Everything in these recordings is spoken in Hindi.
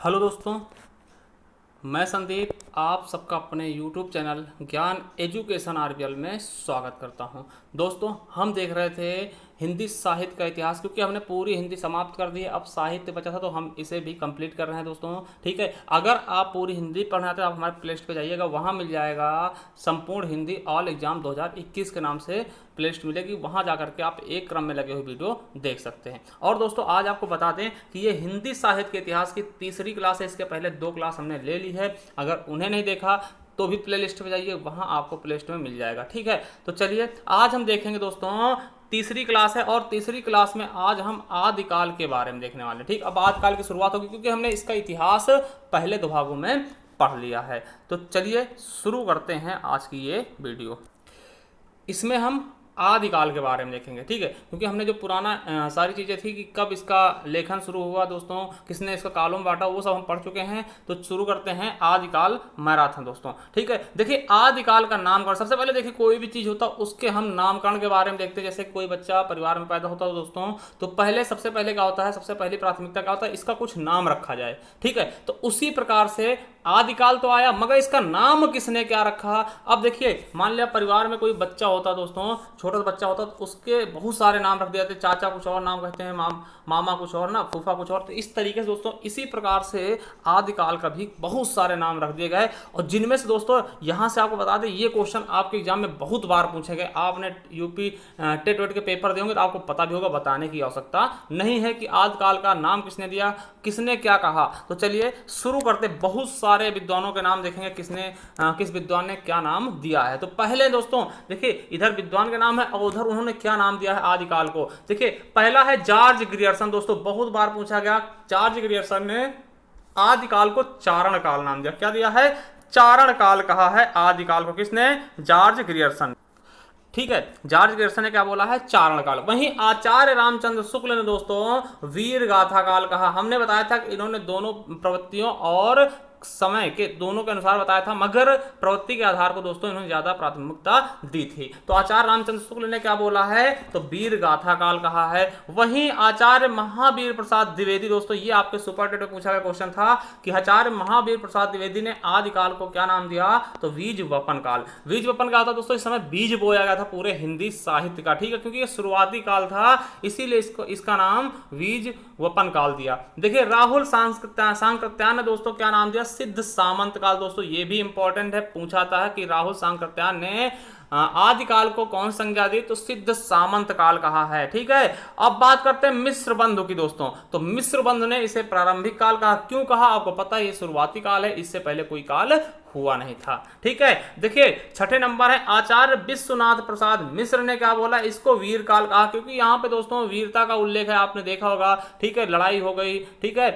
हेलो दोस्तों, मैं संदीप आप सबका अपने YouTube चैनल ज्ञान एजुकेशन आरबीएल में स्वागत करता हूं। दोस्तों, हम देख रहे थे हिंदी साहित्य का इतिहास, क्योंकि हमने पूरी हिंदी समाप्त कर दी है। अब साहित्य बचा था तो हम इसे भी कंप्लीट कर रहे हैं दोस्तों। ठीक है, अगर आप पूरी हिंदी पढ़ना चाहते हैं आप हमारे प्ले लिस्ट पे जाइएगा, वहाँ मिल जाएगा संपूर्ण हिंदी ऑल एग्जाम 2021 के नाम से प्ले लिस्ट मिलेगी। वहाँ जाकर के आप एक क्रम में लगे हुए वीडियो देख सकते हैं। और दोस्तों, आज आपको बता दें कि ये हिंदी साहित्य के इतिहास की तीसरी क्लास है। इसके पहले 2 क्लास हमने ले ली है। अगर उन्हें नहीं देखा तो भी प्ले लिस्ट में जाइए, वहाँ आपको प्ले लिस्ट में मिल जाएगा। ठीक है, तो चलिए आज हम देखेंगे दोस्तों, तीसरी क्लास है और तीसरी क्लास में आज हम आदिकाल के बारे में देखने वाले हैं। ठीक, अब आदिकाल की शुरुआत होगी क्योंकि हमने इसका इतिहास पहले 2 भागों में पढ़ लिया है। तो चलिए शुरू करते हैं आज की ये वीडियो। इसमें हम आदिकाल के बारे में देखेंगे। ठीक है, क्योंकि हमने जो पुराना सारी चीज़ें थी कि कब इसका लेखन शुरू हुआ दोस्तों, किसने इसका कालों बांटा, वो सब हम पढ़ चुके हैं। तो शुरू करते हैं आदिकाल मैराथन दोस्तों। ठीक है, देखिए आदिकाल का नामकरण, सबसे पहले देखिए कोई भी चीज़ होता है उसके हम नामकरण के बारे में देखते हैं। जैसे कोई बच्चा परिवार में पैदा होता है दोस्तों, तो पहले सबसे पहले क्या होता है, सबसे पहली प्राथमिकता क्या होता है, इसका कुछ नाम रखा जाए। ठीक है, तो उसी प्रकार से आदिकाल तो आया, मगर इसका नाम किसने क्या रखा। अब देखिए, मान लिया परिवार में कोई बच्चा होता दोस्तों, छोटा सा बच्चा होता, तो उसके बहुत सारे नाम रख दिए जाते। चाचा कुछ और नाम कहते हैं, मामा कुछ और ना, फूफा कुछ और। तो इस तरीके से दोस्तों, इसी प्रकार से आदिकाल का भी बहुत सारे नाम रख दिए गए। और जिनमें से दोस्तों यहाँ से आपको बता दें, ये क्वेश्चन आपके एग्जाम में बहुत बार पूछे गए। आपने यूपी टेट वेट के पेपर दिए होंगे तो आपको पता भी होगा, बताने की आवश्यकता नहीं है कि आदिकाल का नाम किसने दिया, किसने क्या कहा। तो चलिए शुरू करते। बहुत सारे विद्वानों के नाम देखेंगे, किसने किस विद्वान ने क्या नाम दिया है। तो पहले दोस्तों देखिए, इधर विद्वान के नाम है और उधर उन्होंने क्या नाम दिया है आदिकाल को। देखिए पहला है जॉर्ज ग्रियर्सन दोस्तों, बहुत बार पूछा गया। जॉर्ज ग्रियर्सन ने आदिकाल को चारण काल नाम दिया। क्या दिया है, चारण काल कहा है आदिकाल को। किसने, जॉर्ज ग्रियर्सन। ठीक है, जॉर्ज ग्रियर्सन ने क्या बोला है, चारण काल। वहीं आचार्य रामचंद्र शुक्ल ने दोस्तों वीर गाथा काल कहा। हमने बताया था कि इन्होंने दोनों प्रवृत्तियों और समय के दोनों के अनुसार बताया था, मगर प्रवृत्ति के आधार को दोस्तों इन्होंने ज्यादा प्राथमिकता दी थी। तो आचार्य रामचंद्र शुक्ल ने क्या बोला है, तो वीर गाथा काल कहा है। वहीं आचार्य महावीर प्रसाद द्विवेदी दोस्तों, ये आपके सुपर टेट में पूछा गया क्वेश्चन था कि आचार्य महावीर प्रसाद द्विवेदी ने आदिकाल को क्या नाम दिया, तो बीज वपन काल। बीज वपन क्या होता है दोस्तों, इस समय बीज बोया गया था पूरे हिंदी साहित्य का। ठीक है, क्योंकि ये शुरुआती काल था, इसीलिए इसका नाम बीज वपन काल दिया। देखिए राहुल सांकृत्यायन ने दोस्तों क्या नाम दिया, सिद्ध सामंत काल। दोस्तों ये भी इंपॉर्टेंट है, पूछा था कि राहुल सांकृत्यायन ने आदिकाल को कौन संज्ञा दी, तो सिद्ध सामंत काल कहा है। ठीक है, अब बात करते हैं मिस्र बंधु की दोस्तों। तो मिस्र बंधु ने इसे प्रारंभिक काल कहा। क्यों कहा, आपको पता है ये शुरुआती काल है, इससे पहले कोई काल हुआ नहीं था। ठीक है, देखिए छठे नंबर है आचार्य विश्वनाथ प्रसाद मिश्र ने क्या बोला, इसको वीर काल कहा। क्योंकि यहाँ पे दोस्तों वीरता का उल्लेख है, आपने देखा होगा। ठीक है, लड़ाई हो गई, ठीक है,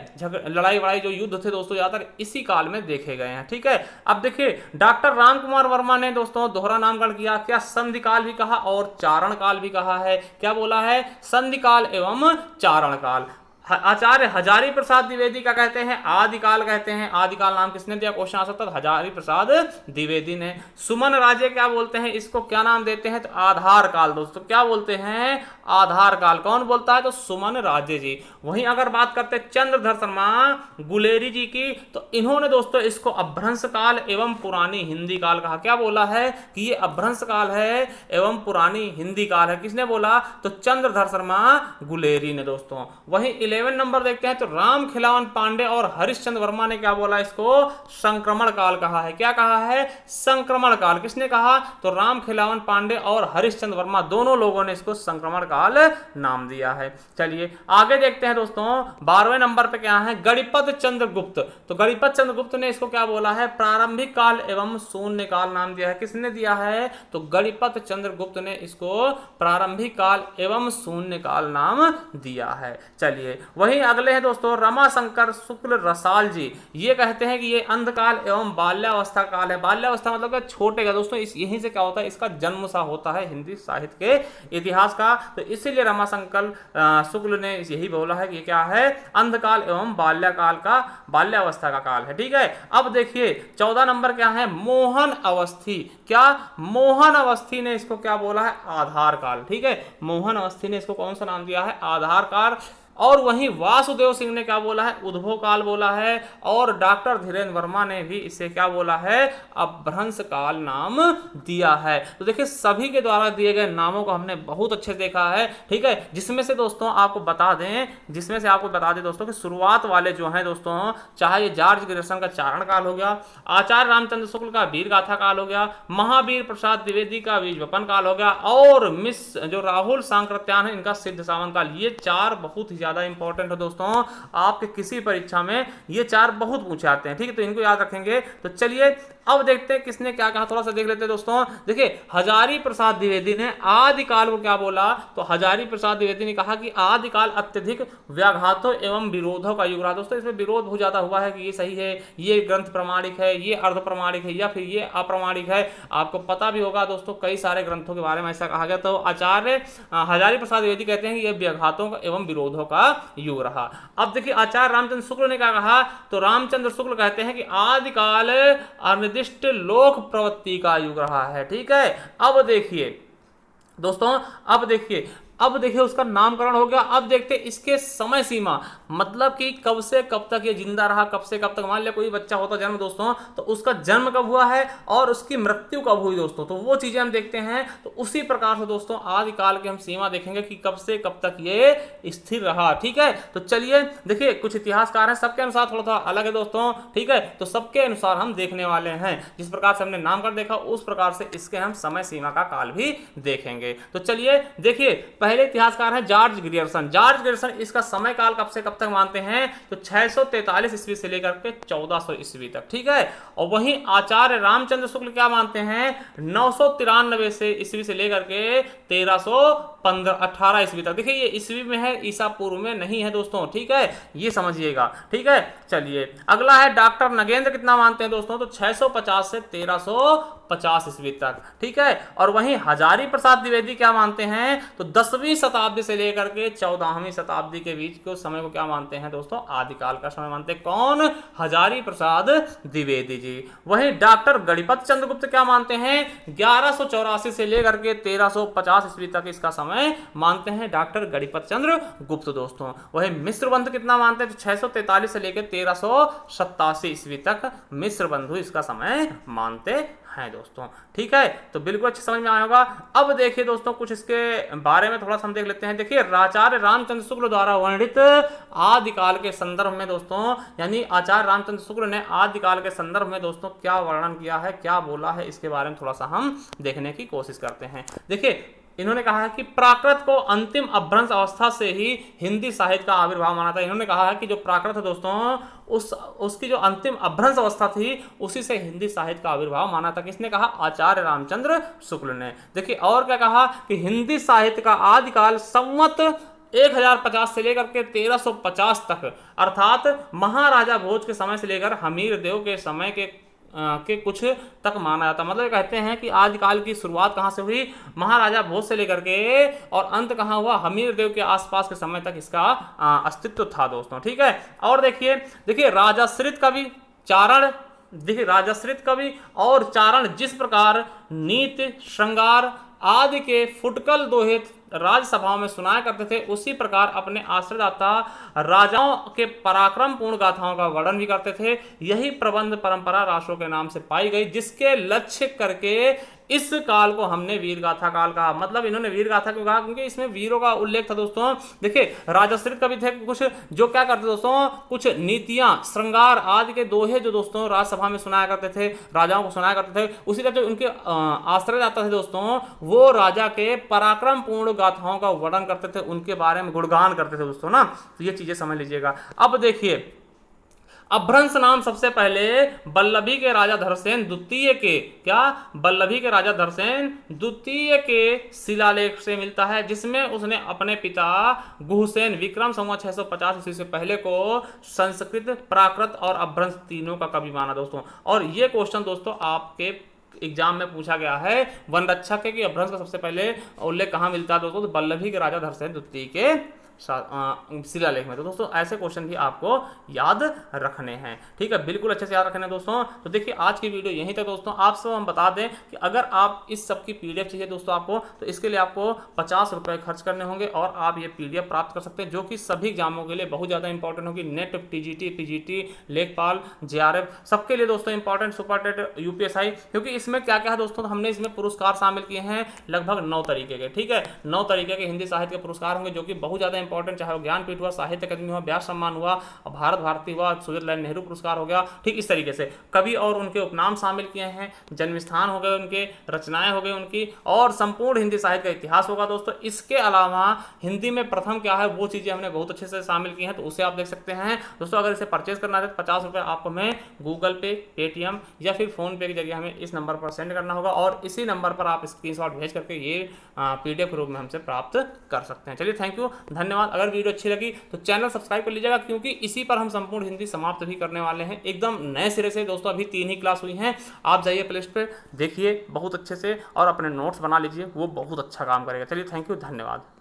लड़ाई वड़ाई जो युद्ध थे दोस्तों ज्यादातर इसी काल में देखे गए हैं। ठीक है, अब देखिए डॉक्टर राम कुमार वर्मा ने दोस्तों दोहरा नामकरण किया। क्या संधि काल भी कहा और चारण काल भी कहा है। क्या बोला है, संधि काल एवं चारण काल। आचार्य हजारी प्रसाद द्विवेदी का कहते हैं आदिकाल कहते हैं। आदिकाल नाम किसने दिया, क्वेश्चन आ सकता है, हजारी प्रसाद द्विवेदी ने। सुमन राजे क्या बोलते हैं, इसको क्या नाम देते हैं, तो आधार काल दोस्तों। क्या बोलते हैं, आधार काल। कौन बोलता है, तो सुमन राजे जी। वहीं अगर बात करते हैं चंद्रधर शर्मा गुलेरी जी की, तो इन्होंने दोस्तों इसको अभ्रंश काल एवं पुरानी हिंदी काल कहा। क्या बोला है कि ये अभ्रंश काल है एवं पुरानी हिंदी काल है। किसने बोला, तो चंद्रधर शर्मा गुलेरी ने दोस्तों। वहीं 11 नंबर देखते हैं, तो राम खिलावन पांडे और हरिश्चंद्र वर्मा ने क्या बोला, इसको संक्रमण काल कहा है। क्या कहा है, संक्रमण काल। किसने कहा, तो राम खिलावन पांडे और हरिश्चंद्र वर्मा, दोनों लोगों ने इसको संक्रमण काल नाम दिया है। चलिए आगे देखते हैं दोस्तों, 12वें नंबर पे क्या है, गणिपत चंद्रगुप्त। तो गणिपत चंद्रगुप्त ने इसको क्या बोला है, प्रारंभिक काल एवं शून्य काल नाम दिया है। किसने दिया है, तो गणिपत चंद्रगुप्त ने इसको प्रारंभिक काल एवं शून्य काल नाम दिया है। चलिए वहीं अगले हैं दोस्तों रमाशंकर शुक्ल रसाल जी। ये कहते हैं कि ये अंधकाल एवं बाल्यावस्था काल है। बाल्यावस्था मतलब छोटे का दोस्तों, इस यहीं से क्या होता है, इसका जन्म सा होता है हिंदी साहित्य के इतिहास का। तो इसीलिए रमाशंकर शुक्ल ने यही बोला है कि ये क्या है, अंधकाल एवं बाल्यकाल का, बाल्यावस्था का काल है। ठीक है, अब देखिए 14 नंबर क्या है, मोहन अवस्थी। क्या, मोहन अवस्थी ने इसको क्या बोला है, आधार काल। ठीक है, मोहन अवस्थी ने इसको कौन सा नाम दिया है, आधार काल। और वहीं वासुदेव सिंह ने क्या बोला है, उद्भव काल बोला है। और डॉक्टर धीरेन्द्र वर्मा ने भी इसे क्या बोला है, अपभ्रंश काल नाम दिया है। तो देखिए सभी के द्वारा दिए गए नामों को हमने बहुत अच्छे से देखा है, ठीक है। जिसमें से दोस्तों आपको बता दें दोस्तों कि शुरुआत वाले जो हैं दोस्तों, चाहे ये जॉर्ज ग्रियर्सन का चारण काल हो गया, आचार्य रामचंद्र शुक्ल का वीर गाथा काल हो गया, महावीर प्रसाद द्विवेदी का बीज वपन काल हो गया, और मिस जो राहुल सांकृत्यायन है इनका सिद्ध सावन काल, ये चार बहुत ही ज्यादा इंपॉर्टेंट है दोस्तों। आपके किसी परीक्षा में ये चार बहुत पूछे आते हैं, ठीक है, तो इनको याद रखेंगे। तो चलिए अब देखते हैं किसने क्या कहा, थोड़ा सा देख लेते हैं दोस्तों। देखिए हजारी प्रसाद द्विवेदी ने आदिकाल को क्या बोला, तो हजारी प्रसाद द्विवेदी ने कहा कि आदिकाल अत्यधिक व्याघातों एवं विरोधों का युग रहा। दोस्तों इसमें विरोध बहुत ज्यादा हुआ है कि ये सही है, ये ग्रंथ प्रमाणिक है, ये अर्ध प्रमाणिक है, या फिर ये अप्रमाणिक है। आपको पता भी होगा दोस्तों कई सारे ग्रंथों के बारे में ऐसा कहा गया। तो आचार्य हजारी प्रसाद द्विवेदी कहते हैं कि यह व्याघातों एवं विरोधों का युग रहा। अब देखिए आचार्य रामचंद्र शुक्ल ने क्या कहा, तो रामचंद्र शुक्ल कहते हैं कि आदिकाल अनिर्दिष्ट लोक प्रवृत्ति का युग रहा है, ठीक है। अब देखिए दोस्तों, अब देखिए उसका नामकरण हो गया। अब देखते इसके समय सीमा, मतलब कि कब से कब तक ये जिंदा रहा, कब से कब तक। मान लिया कोई बच्चा होता जन्म दोस्तों, तो उसका जन्म कब हुआ है और उसकी मृत्यु कब हुई दोस्तों, तो वो चीजें हम देखते हैं। तो उसी प्रकार से दोस्तों आदिकाल की हम सीमा देखेंगे कि कब से कब तक ये स्थिर रहा, ठीक है। तो चलिए देखिए कुछ इतिहासकार हैं, सबके अनुसार थोड़ा थोड़ा अलग है दोस्तों, ठीक है। तो सबके अनुसार हम देखने वाले हैं, जिस प्रकार से हमने नामकरण देखा उस प्रकार से इसके हम समय सीमा का काल भी देखेंगे। तो चलिए देखिए पहले इतिहासकार है जॉर्ज ग्रियर्सन। जॉर्ज ग्रियर्सन इसका समय काल कब से कब तक मानते हैं, तो 643 ईस्वी से लेकर के 1400 ईस्वी तक, ठीक है। और वहीं आचार्य रामचंद्र शुक्ल क्या मानते हैं, 993 से ईस्वी से लेकर के 1318 ईस्वी तक। देखिए ये ईस्वी में है, ईसा पूर्व में नहीं है दोस्तों, ठीक है, ये समझिएगा, ठीक है। चलिए अगला है डॉक्टर नगेंद्र, कितना मानते हैं दोस्तों, तो 650 से 1350 ईस्वी तक, ठीक है। और वहीं हजारी प्रसाद द्विवेदी क्या मानते हैं, तो 10वीं शताब्दी से लेकर के 14वीं शताब्दी के बीच के समय को क्या मानते हैं दोस्तों, आदिकाल का समय मानते हैं। कौन, हजारी प्रसाद द्विवेदी जी। वहीं डॉक्टर गणपत चंद्र गुप्त क्या मानते हैं, 1184 से लेकर के 1350 ईस्वी तक इसका समय मानते हैं डॉक्टर गणपत चंद्र गुप्त दोस्तों। वहीं मिश्र बंधु कितना मानते हैं, तो 643 से लेकर 1387 ईस्वी तक मिश्र बंधु इसका समय मानते हैं दोस्तों, ठीक है। तो बिल्कुल अच्छी समझ में आया होगा। अब देखिए दोस्तों कुछ इसके बारे में थोड़ा सा हम देख लेते हैं। देखिए आचार्य रामचंद्र शुक्ल द्वारा वर्णित आदिकाल के संदर्भ में दोस्तों, यानी आचार्य रामचंद्र शुक्ल ने आदिकाल के संदर्भ में दोस्तों क्या वर्णन किया है, क्या बोला है, इसके बारे में थोड़ा सा हम देखने की कोशिश करते हैं। देखिए इन्होंने कहा है कि प्राकृत को अंतिम अपभ्रंश अवस्था से ही हिंदी साहित्य का आविर्भाव माना था। इन्होंने कहा है कि जो प्राकृत है दोस्तों उसकी जो अंतिम अपभ्रंश अवस्था थी उसी से हिंदी साहित्य का आविर्भाव माना था। किसने कहा, आचार्य रामचंद्र शुक्ल ने। देखिए और क्या कहा कि हिंदी साहित्य का आदिकाल संवत 1050 से लेकर के 1350 तक, अर्थात महाराजा भोज के समय से लेकर हमीर देव के समय के कुछ तक माना जाता। मतलब कहते हैं कि आदिकाल की शुरुआत कहां से हुई, महाराजा भोज से लेकर के, और अंत कहां हुआ, हमीर देव के आसपास के समय तक इसका अस्तित्व था दोस्तों, ठीक है। और देखिए राजाश्रित कवि चारण, देखिए राजाश्रित कवि और चारण जिस प्रकार नीति श्रृंगार आदि के फुटकल दोहे राज्यसभाओं में सुनाया करते थे, उसी प्रकार अपने आश्रयदाता राजाओं के पराक्रम पूर्ण गाथाओं का वर्णन भी करते थे। यही प्रबंध परंपरा राष्ट्रों के नाम से पाई गई, जिसके लक्ष्य करके इस काल को हमने वीर गाथा काल कहा। मतलब इन्होंने वीर गाथा क्यों कहा, क्योंकि इसमें वीरों का उल्लेख था दोस्तों। देखिए राजश्रित कवि थे कुछ जो क्या करते दोस्तों, कुछ नीतियां श्रृंगार आदि के दोहे जो दोस्तों राज्यसभा में सुनाया करते थे, राजाओं को सुनाया करते थे। उसी तरह जो उनके आश्रयदाता थे दोस्तों, वो राजा के पराक्रम पूर्ण गाथाओं का वर्णन करते थे, उनके बारे में गुणगान करते थे दोस्तों ना। तो ये चीजें समझ लीजिएगा। अब देखिए अपभ्रंश नाम सबसे पहले बल्लभी के राजा धरसेन द्वितीय के, क्या, बल्लभी के राजा धरसेन द्वितीय के शिलालेख से मिलता है, जिसमें उसने अपने पिता गुहसेन विक्रम संवत 650 ईस्वी से पहले को संस्कृत, प्राकृत और अपभ्रंश तीनों का कवि माना दोस्तों। और ये क्वेश्चन दोस्तों आपके एग्जाम में पूछा गया है, वन रक्षक के कि अपभ्रंश का सबसे पहले उल्लेख कहाँ मिलता है दोस्तों, तो बल्लभी के राजा धरसेन द्वितीय के शिलालेख में। तो दोस्तों ऐसे क्वेश्चन भी आपको याद रखने हैं, ठीक है, बिल्कुल अच्छे से याद रखने हैं दोस्तों। तो देखिए आज की वीडियो यहीं तक दोस्तों। आप सब हम बता दें कि अगर आप इस सब की पीडीएफ चाहिए दोस्तों आपको, तो इसके लिए आपको 50 रुपये खर्च करने होंगे और आप ये पीडीएफ प्राप्त कर सकते हैं, जो कि सभी एग्जामों के लिए बहुत ज़्यादा इंपॉर्टेंट होगी। नेट, टीजीटी, पीजीटी, लेखपाल, जेआरएफ, सबके लिए दोस्तों इंपॉर्टेंट, सुपर टेट, यूपीएसआई, क्योंकि इसमें क्या क्या है दोस्तों, तो हमने इसमें पुरस्कार शामिल किए हैं लगभग 9 तरीके के, ठीक है, 9 तरीके के हिंदी साहित्य के पुरस्कार होंगे, जो कि बहुत ज़्यादा इंपॉर्टेंट, चाहे वो ज्ञानपीठ हुआ, साहित्य अकादमी हुआ, व्यास सम्मान हुआ, भारत भारती हुआ, स्विट्जरलैंड नेहरू पुरस्कार हो गया, ठीक इस तरीके से। कवि और उनके उपनाम शामिल किए हैं, जन्म स्थान हो गए उनके, रचनाएं हो गई उनकी, और संपूर्ण हिंदी साहित्य का इतिहास होगा दोस्तों। इसके अलावा हिंदी में प्रथम क्या है वो चीज़ें हमने बहुत अच्छे से शामिल की हैं, तो उसे आप देख सकते हैं दोस्तों। अगर इसे परचेज करना है तो 50 रुपये आपको हमें गूगल पे, पेटीएम या फिर फोन पे के जरिए हमें इस नंबर पर सेंड करना होगा, और इसी नंबर पर आप स्क्रीनशॉट भेज करके ये पीडीएफ रूप में हमसे प्राप्त कर सकते हैं। चलिए थैंक यू, धन्यवाद। अगर वीडियो अच्छी लगी तो चैनल सब्सक्राइब कर लीजिएगा, क्योंकि इसी पर हम संपूर्ण हिंदी समाप्त भी करने वाले हैं एकदम नए सिरे से दोस्तों। अभी 3 ही क्लास हुई हैं, आप जाइए प्ले स्टोर पे देखिए बहुत अच्छे से और अपने नोट्स बना लीजिए, वो बहुत अच्छा काम करेगा। चलिए थैंक यू, धन्यवाद।